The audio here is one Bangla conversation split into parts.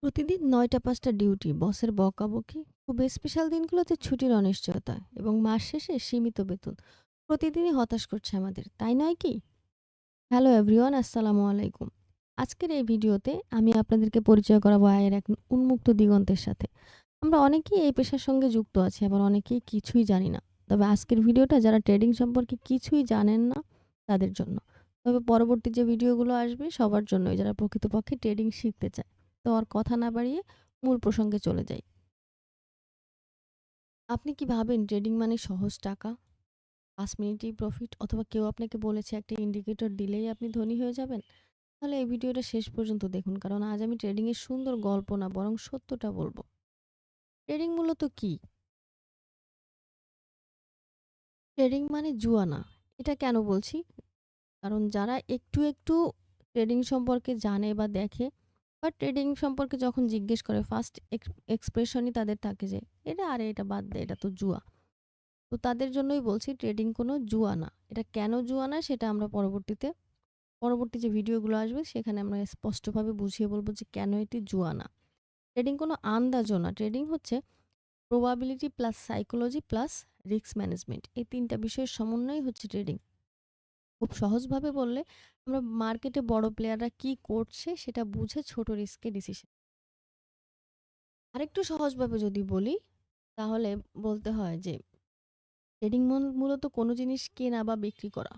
প্রতিদিন ৯টা-৫টা ডিউটি, বসের বকাবকি, খুব স্পেশাল দিনগুলোতে ছুটির অনিশ্চয়তা এবং মাস শেষে সীমিত বেতন প্রতিদিনই হতাশ করছে আমাদের, তাই নয় কি? হ্যালো এভরিওয়ান, আসসালামু আলাইকুম। আজকের এই ভিডিওতে আমি আপনাদেরকে পরিচয় করাবো আয়ের এক উন্মুক্ত দিগন্তের সাথে। আমরা অনেকেই এই পেশার সঙ্গে যুক্ত আছি, আবার অনেকেই কিছুই জানি না। তবে আজকের ভিডিওটা যারা ট্রেডিং সম্পর্কে কিছুই জানেন না তাদের জন্য। তবে পরবর্তী যে ভিডিওগুলো আসবে সবার জন্যই, যারা প্রকৃতপক্ষে ট্রেডিং শিখতে চায়। তো আর কথা না বাড়িয়ে মূল প্রসঙ্গে চলে যাই। আপনি কি ভাবেন ট্রেডিং মানে সহজ টাকা, ৫ মিনিটেই প্রফিট, অথবা কেউ আপনাকে বলেছে একটা ইন্ডিকেটর দিলেই আপনি ধনী হয়ে যাবেন? তাহলে এই ভিডিওটা শেষ পর্যন্ত দেখুন, কারণ আজ আমি ট্রেডিং এর সুন্দর গল্প না, বরং সত্যটা বলবো। ট্রেডিং মূলত কি? ট্রেডিং মানে জুয়া না। এটা কেন বলছি? কারণ যারা একটু ট্রেডিং সম্পর্কে জানে বা দেখে, বা ট্রেডিং সম্পর্কে যখন জিজ্ঞেস করে, ফার্স্ট এক্সপ্রেশনই তাদের থাকে যে এটা বাদ দে, এটা তো জুয়া। তো তাদের জন্যই বলছি ট্রেডিং কোনো জুয়া না। এটা কেন জুয়া না সেটা আমরা পরবর্তী যে ভিডিওগুলো আসবে সেখানে আমরা স্পষ্টভাবে বুঝিয়ে বলব যে কেন এটি জুয়া না। ট্রেডিং কোনো আন্দাজও না। ট্রেডিং হচ্ছে probability plus psychology plus risk management. এই ৩টা বিষয়ের সমন্বয়ই হচ্ছে ট্রেডিং। খুব সহজভাবে বললে, আমরা মার্কেটে বড় প্লেয়াররা কি করছে সেটা বুঝে ছোট রিস্কে ডিসিশন। আরেকটু সহজভাবে যদি বলি, তাহলে বলতে হয় যে ট্রেডিং মূলত কোনো জিনিস কেনা বা বিক্রি করা।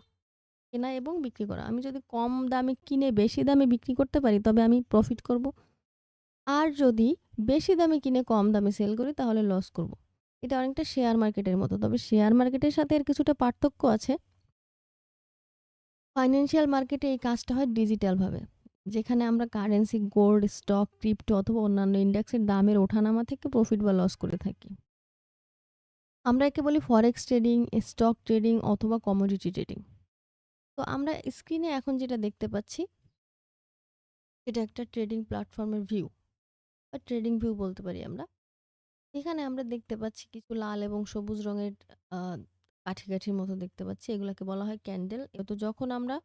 কেনা এবং বিক্রি করা। আমি যদি কম দামে কিনে বেশি দামে বিক্রি করতে পারি, তবে আমি প্রফিট করব। আর যদি বেশি দামে কিনে কম দামে সেল করি, তাহলে লস করব। এটা অনেকটা শেয়ার মার্কেটের মতো। তবে শেয়ার মার্কেটের সাথে এর কিছুটা পার্থক্য আছে। ফাইন্যান্সিয়াল মার্কেটে এই কাজটা হয় ডিজিটাল ভাবে। যেখানে আমরা কারেন্সি, গোল্ড, স্টক, ক্রিপ্টো অথবা অন্যান্য ইন্ডেক্সের দামের ওঠানামা থেকে প্রফিট বা লস করে থাকি। আমরা একে বলি ফরেক্স ট্রেডিং, স্টক ট্রেডিং অথবা কমোডিটি ট্রেডিং। তো আমরা স্ক্রিনে এখন যেটা দেখতে পাচ্ছি, এটা একটা ট্রেডিং প্ল্যাটফর্মের ভিউ, বা ট্রেডিং ভিউ বলতে পারি আমরা। এখানে আমরা দেখতে পাচ্ছি কিছু লাল এবং সবুজ রঙের আহ, কাঠি কাঠির মতো দেখতে পাচ্ছি, এগুলাকে বলা হয় ক্যান্ডেল। তো যখন আমরা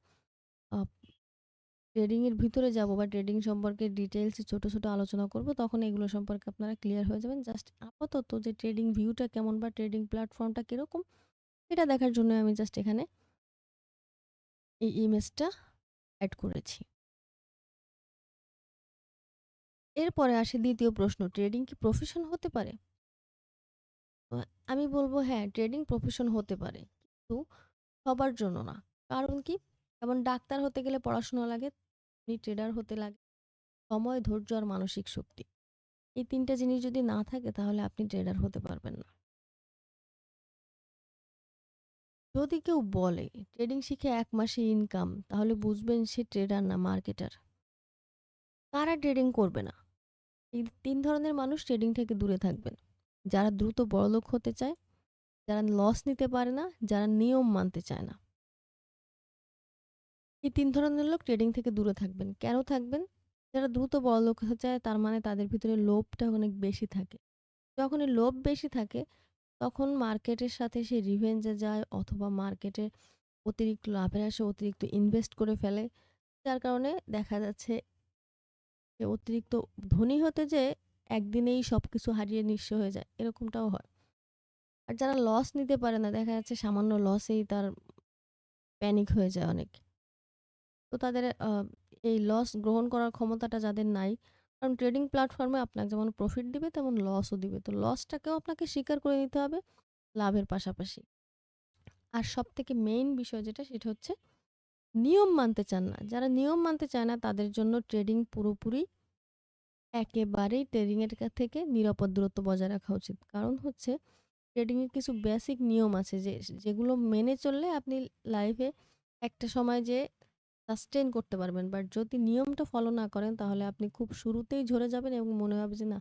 ট্রেডিং এর ভিতরে যাব বা ট্রেডিং সম্পর্কে ডিটেলস ছোট ছোট আলোচনা করব, তখন এগুলো সম্পর্কে আপনারা ক্লিয়ার হয়ে যাবেন। জাস্ট আপাতত যে ট্রেডিং ভিউটা কেমন বা ট্রেডিং প্ল্যাটফর্মটা কিরকম, এটা দেখার জন্য আমি জাস্ট এখানে এই ইমেজটা অ্যাড করেছি। এরপরে আসে দ্বিতীয় প্রশ্ন, ট্রেডিং কি প্রফেশন হতে পারে? তো আমি বলব হ্যাঁ, ট্রেডিং প্রফেশন হতে পারে, কিন্তু সবার জন্য না। কারণ কি? যেমন ডাক্তার হতে গেলে পড়াশোনা লাগে, ট্রেডার হতে লাগে সময়, ধৈর্য আর মানসিক শক্তি। এই ৩টা জিনিস যদি না থাকে, তাহলে আপনি ট্রেডার হতে পারবেন না। যদি কেউ বলে ট্রেডিং শিখে ১ মাসে ইনকাম, তাহলে বুঝবেন সে ট্রেডার না, মার্কেটার। কারা ট্রেডিং করবে না? এই ৩ ধরনের মানুষ ট্রেডিং থেকে দূরে থাকবেন। যারা দ্রুত বড়লোক হতে চায়, যারা লস নিতে পারে না, যারা নিয়ম মানতে চায় না। এই ৩ ধরনের লোক ট্রেডিং থেকে দূরে থাকবেন। কেন থাকবেন? যারা দ্রুত বড়লোক হতে চায়, তার মানে তাদের ভিতরে লোভটা অনেক বেশি থাকে। যখন এই লোভ বেশি থাকে, তখন মার্কেটের সাথে সে রিভেঞ্জে যায়, অথবা মার্কেটে অতিরিক্ত লাভের আশায় অতিরিক্ত ইনভেস্ট করে ফেলে। যার কারণে দেখা যাচ্ছে যে অতিরিক্ত ধনী হতে যেয়ে একদিনেই সবকিছু হারিয়ে নিঃস্ব হয়ে যায়। এরকমটাও হয়। আর যারা লস নিতে পারে না, দেখা যাচ্ছে সামান্য লসেই তার প্যানিক হয়ে যায় অনেক। তো তাদের এই লস গ্রহণ করার ক্ষমতাটা যাদের নাই, কারণ ট্রেডিং প্ল্যাটফর্মে আপনাকে যেমন প্রফিট দিবে, তেমন লসও দিবে। তো লসটাকেও আপনাকে স্বীকার করে নিতে হবে লাভের পাশাপাশি। আর সবথেকে মেইন বিষয় যেটা, সেটা হচ্ছে নিয়ম মানতে চান না। যারা নিয়ম মানতে চায় না, তাদের জন্য ট্রেডিং পুরোপুরি একেবারেই ট্রেডিং এর থেকে নিরাপদ দূরত্ব বজায় রাখা উচিত। কারণ হচ্ছে ট্রেডিং এর কিছু বেসিক নিয়ম আছে, যেগুলো মেনে চললে আপনি লাইফে একটা সময় যে সাস্টেইন করতে পারবেন। বাট যদি নিয়মটা ফলো না করেন, তাহলে আপনি খুব শুরুতেই ঝরে যাবেন এবং মনে হবে যে না,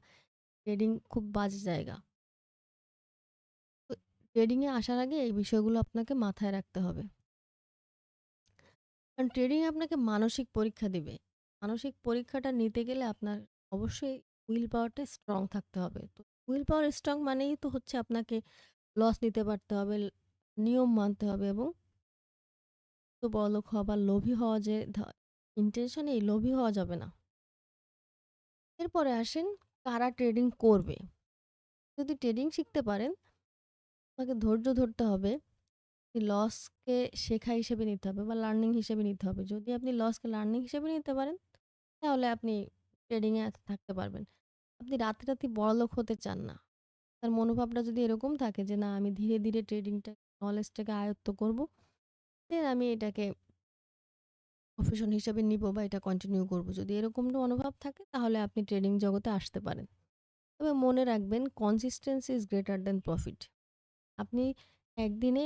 ট্রেডিং খুব বাজে জায়গা। তো ট্রেডিং এ আসার আগে এই বিষয়গুলো আপনাকে মাথায় রাখতে হবে। কারণ ট্রেডিং আপনাকে মানসিক পরীক্ষা দিবে। মানসিক পরীক্ষাটা নিতে গেলে আপনার অবশ্যই উইল পাওয়ারটা স্ট্রং থাকতে হবে। তো উইল পাওয়ার স্ট্রং মানেই তো হচ্ছে আপনাকে লস নিতে পারতে হবে, নিয়ম মানতে হবে, এবং তো বড়লোক হওয়া বা লোভী হওয়া যে ইন্টেনশন, এই লোভী হওয়া যাবে না। এরপরে আসেন কারা ট্রেডিং করবে। যদি ট্রেডিং শিখতে পারেন, আপনাকে ধৈর্য ধরতে হবে। লসকে শেখা হিসেবে নিতে হবে বা লার্নিং হিসেবে নিতে হবে। যদি আপনি লসকে লার্নিং হিসেবে নিতে পারেন, তাহলে আপনি ট্রেডিং এ থাকতে পারবেন। আপনি রাতারাতি বড়লোক হতে চান না। তার মনোভাবটা যদি এরকম থাকে যে না আমি ধীরে, ধীরে ট্রেডিংটা নলেজটাকে আয়ত্ত করব। দেন আমি এটাকে প্রফেশন হিসেবে নিবো বা এটা কন্টিনিউ করব। যদি এরকম মনোভাব থাকে তাহলে আপনি ট্রেডিং জগতে আসতে পারেন। তবে মনে রাখবেন consistency is greater than profit. আপনি একদিনে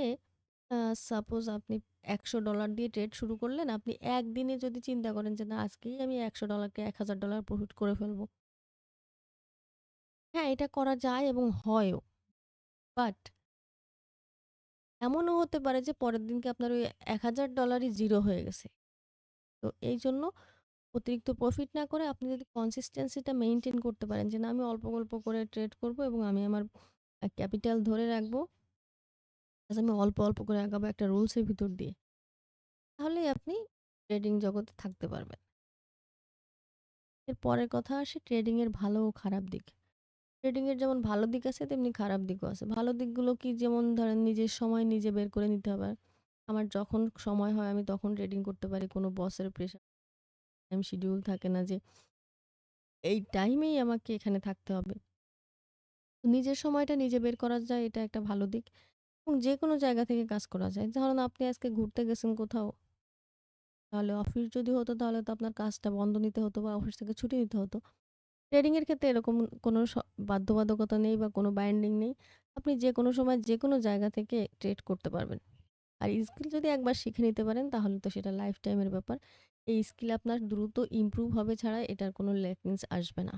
আ সাপোজ আপনি $১০০ দিয়ে ট্রেড শুরু করলেন। আপনি একদিনে যদি চিন্তা করেন যে না আজকেই আমি $১০০ কে $১,০০০ প্রফিট করে ফেলবো। হ্যাঁ, এটা করা যায় এবং হয়ও। বাট এমনও হতে পারে যে পরের দিনকে আপনার ওই $১,০০০ ই জিরো হয়ে গেছে। তো এইজন্য অতিরিক্ত প্রফিট না করে আপনি যদি কনসিস্টেন্সিটা মেইনটেইন করতে পারেন যে না আমি অল্প, অল্প করে ট্রেড করব এবং আমি আমার ক্যাপিটাল ধরে রাখবো। প্লাস আমি অল্প, অল্প করে আগাবো একটা রুলস এর ভিতর দিয়ে। তাহলেই আপনি ট্রেডিং জগতে থাকতে পারবেন। এর পরের কথা আসে ট্রেডিং এর ভালো ও খারাপ দিক। ট্রেডিং এর যেমন ভালো দিক আছে তেমনি খারাপ দিকও আছে। ভালো দিকগুলো কি যেমন ধরেন নিজের সময় নিজে বের করে নিতে হবে। আমার যখন সময় হয় আমি তখন ট্রেডিং করতে পারি। কোনো বসের প্রেশার টাইম শিডিউল থাকে না যে এই টাইমেই আমাকে এখানে থাকতে হবে। তো নিজের সময়টা নিজে বের করা যায় এটা একটা ভালো দিক এবং যেকোনো জায়গা থেকে কাজ করা যায়। ধরুন আপনি আজকে ঘুরতে গেছেন কোথাও, তাহলে অফিস যদি হতো তাহলে তো আপনার কাজটা বন্ধ নিতে হতো বা অফিস থেকে ছুটি নিতে হতো। ট্রেডিং এর ক্ষেত্রে এরকম কোনো বাধ্যবাধকতা নেই বা কোনো বাইন্ডিং নেই। আপনি যেকোনো সময় যেকোনো জায়গা থেকে ট্রেড করতে পারবেন। আর স্কিল যদি একবার শিখে নিতে পারেন তাহলে তো সেটা লাইফ টাইমের ব্যাপার। এই স্কিল আপনার দ্রুত ইমপ্রুভ হবে ছাড়া এটার কোনো ল্যাকিংস আসবে না।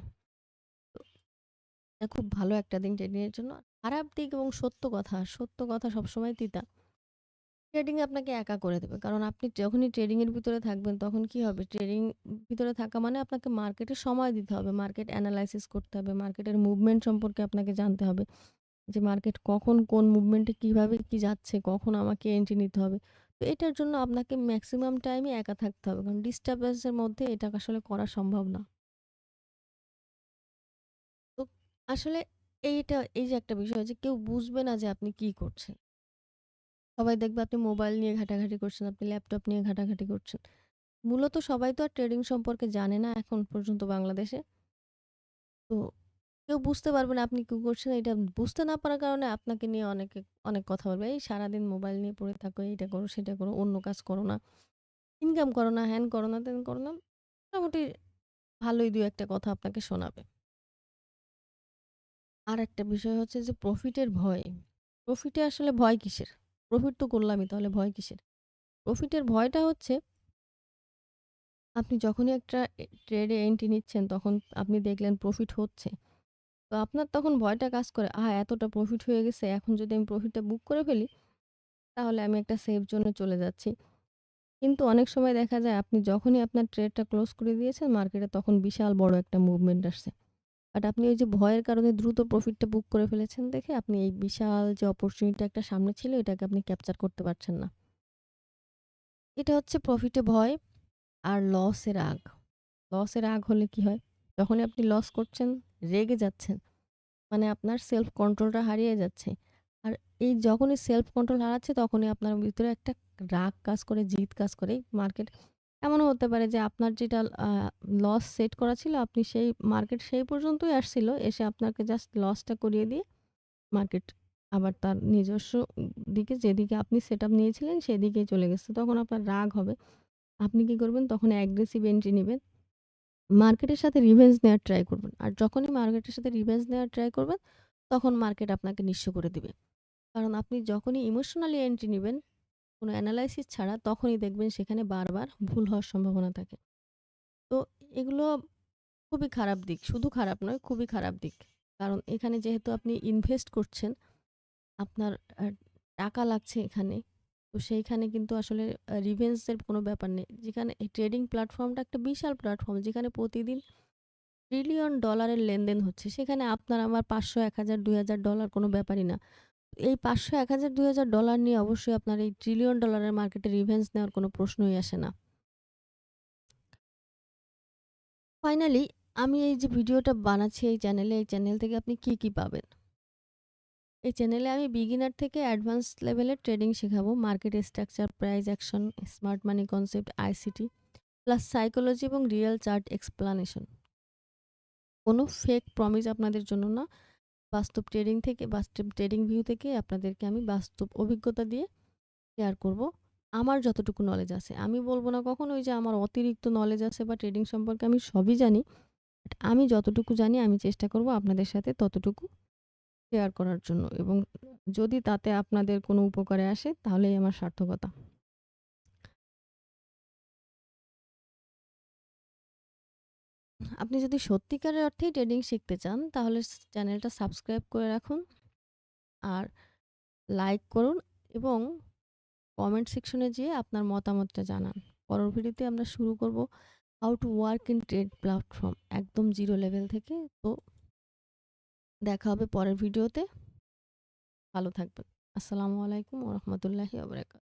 তো এটা খুব ভালো একটা দিক ট্রেডিং এর জন্য। খারাপ দিক এবং সত্য কথা সবসময় তিতা। ট্রেডিং আপনাকে একা করে দেবে। কারণ আপনি যখনই ট্রেডিং এর ভিতরে থাকবেন তখন কি হবে? ট্রেডিং ভিতরে থাকা মানে আপনাকে মার্কেটে সময় দিতে হবে। মার্কেট এনালাইসিস করতে হবে। মার্কেটের মুভমেন্ট সম্পর্কে আপনাকে জানতে হবে। যে মার্কেট কখন কোন মুভমেন্টে কিভাবে কি যাচ্ছে, কখন আমাকে এন্ট্রি নিতে হবে। তো এটার জন্য আপনাকে মেক্সিমাম টাইমই একা থাকতে হবে। কারণ ডিস্টার্বেন্স এর মধ্যে এটা আসলে করা সম্ভব না। তো আসলে এই যে একটা বিষয় যে কেউ বুঝবে না যে আপনি কি করছেন। সবাই দেখবে আপনি মোবাইল নিয়ে ঘাটাঘাটি করছেন, আপনি ল্যাপটপ নিয়ে ঘাটাঘাটি করছেন। মূলত সবাই তো আর ট্রেডিং সম্পর্কে জানে না এখন পর্যন্ত বাংলাদেশে। তো কেউ বুঝতে পারবে না আপনি কি করছেন। এটা বুঝতে না পারার কারণে আপনাকে নিয়ে অনেক কথা বলবে। এই সারাদিন মোবাইল নিয়ে পড়ে থাকো, এইটা করো, সেটা করো, অন্য কাজ করো না, ইনকাম করো না, হ্যান করো না, ত্যান করো না। মোটামুটি ভালোই ২-১ টা কথা আপনাকে শোনাবে। আরেকটা বিষয় হচ্ছে যে প্রফিটের ভয়। প্রফিটে আসলে ভয় কিসের? প্রফিট তো করলামই তাহলে ভয় কিসের? প্রফিটের ভয়টা হচ্ছে আপনি যখনই একটা ট্রেডে এন্ট্রি নিচ্ছেন তখন আপনি দেখলেন প্রফিট হচ্ছে। তো আপনার তখন ভয়টা কাজ করে, এতটা প্রফিট হয়ে গেছে। এখন যদি আমি প্রফিটটা বুক করে ফেলি, তাহলে আমি একটা সেফ জোনে চলে যাচ্ছি। কিন্তু অনেক সময় দেখা যায় আপনি যখনই আপনার ট্রেডটা ক্লোজ করে দিয়েছেন মার্কেটে তখন বিশাল বড় একটা মুভমেন্ট আসছে। বাট আপনি ওই যে ভয়ের কারণে দ্রুত প্রফিটটা বুক করে ফেলেছেন দেখে আপনি এই বিশাল যে অপরচুনিটি একটা সামনে ছিল এটাকে আপনি ক্যাপচার করতে পারছেন না। এটা হচ্ছে প্রফিটে ভয় আর লসের রাগ। লসের রাগ হলে কি হয়? যখনই আপনি লস করছেন, রেগে যাচ্ছেন। মানে আপনার সেলফ কন্ট্রোলটা হারিয়ে যাচ্ছে। আর এই যখনই সেলফ কন্ট্রোল হারাচ্ছে তখনই আপনার ভিতরে একটা রাগ কাজ করে, জিদ কাজ করে। মার্কেট এমনও হতে পারে যে আপনার যেটা লস সেট করা ছিল আপনি সেই মার্কেট সেই পর্যন্তই আসছিল। এসে আপনাকে জাস্ট লসটা করিয়ে দিয়ে মার্কেট আবার তার নিজস্ব দিকে যেদিকে আপনি সেটআপ নিয়েছিলেন সেদিকেই চলে গেছে। তখন আপনার রাগ হবে। আপনি কি করবেন? তখন অ্যাগ্রেসিভ এন্ট্রি নিবেন। মার্কেটের সাথে রিভেঞ্জ নেওয়ার ট্রাই করবেন। আর যখনই মার্কেটের সাথে রিভেঞ্জ নেওয়ার ট্রাই করবেন, তখন মার্কেট আপনাকে নিঃস্ব করে দিবে। কারণ আপনি যখনই ইমোশনালি এন্ট্রি নিবেন, কোনো এনালাইসিস ছাড়া, তখনই দেখবেন সেখানে বারবার ভুল হওয়ার সম্ভাবনা থাকে। তো এগুলো খুবই খারাপ দিক। শুধু খারাপ নয়, খুবই খারাপ দিক। কারণ এখানে যেহেতু আপনি ইনভেস্ট করছেন, আপনার আ টাকা লাগছে এখানে। তো সেইখানে কিন্তু আসলে রিভেঞ্জ এর কোনো ব্যাপার নেই। যেখানে এই ট্রেডিং প্ল্যাটফর্মটা একটা বিশাল প্ল্যাটফর্ম যেখানে প্রতিদিন ট্রিলিয়ন ডলারের লেনদেন হচ্ছে। সেখানে আপনার আমার ৫০০, ১,০০০, $২,০০০ কোনো ব্যাপারই না। এই ৫০০, ১,০০০, $২,০০০ নিয়ে অবশ্যই আপনার এই ট্রিলিয়ন ডলারের মার্কেটে রিভেঞ্জ নেওয়ার কোনো প্রশ্নই আসে না। ফাইনালি আমি এই যে ভিডিওটা বানাচ্ছি এই চ্যানেলে, এই চ্যানেল থেকে আপনি কি, কি পাবেন? এই চ্যানেলে আমি বিগিনার থেকে অ্যাডভান্স লেভেলের ট্রেডিং শেখাবো। Market structure, price action, smart মানি কনসেপ্ট, আইসিটি প্লাস সাইকোলজি এবং রিয়েল চার্ট এক্সপ্লানেশন। কোনো ফেক প্রমিস আপনাদের জন্য না। বাস্তব ট্রেডিং ভিউ থেকে আপনাদেরকে আমি বাস্তব অভিজ্ঞতা দিয়ে শেয়ার করব। আমার যতটুকু নলেজ আছে। আমি বলব না কখনোই যে আমার অতিরিক্ত নলেজ আছে বা ট্রেডিং সম্পর্কে আমি সবই জানি। বাট আমি যতটুকু জানি আমি চেষ্টা করব আপনাদের সাথে ততটুকু শেয়ার করার জন্য, এবং যদি তাতে আপনাদের কোনো উপকারে আসে তাহলেই আমার সার্থকতা। আপনি যদি সত্যিকারের অর্থেই ট্রেডিং শিখতে চান তাহলে চ্যানেলটা সাবস্ক্রাইব করে রাখুন, আর লাইক করুন, এবং কমেন্ট সেকশনে যেয়ে আপনার মতামতটা জানান। পরের ভিডিওতে আমরা শুরু করব how to work in trade platform, একদম জিরো লেভেল থেকে। তো দেখা হবে পরের ভিডিওতে। ভালো থাকবেন। আসসালামু আলাইকুম ওয়া রাহমাতুল্লাহি ওয়া বারাকাতুহু।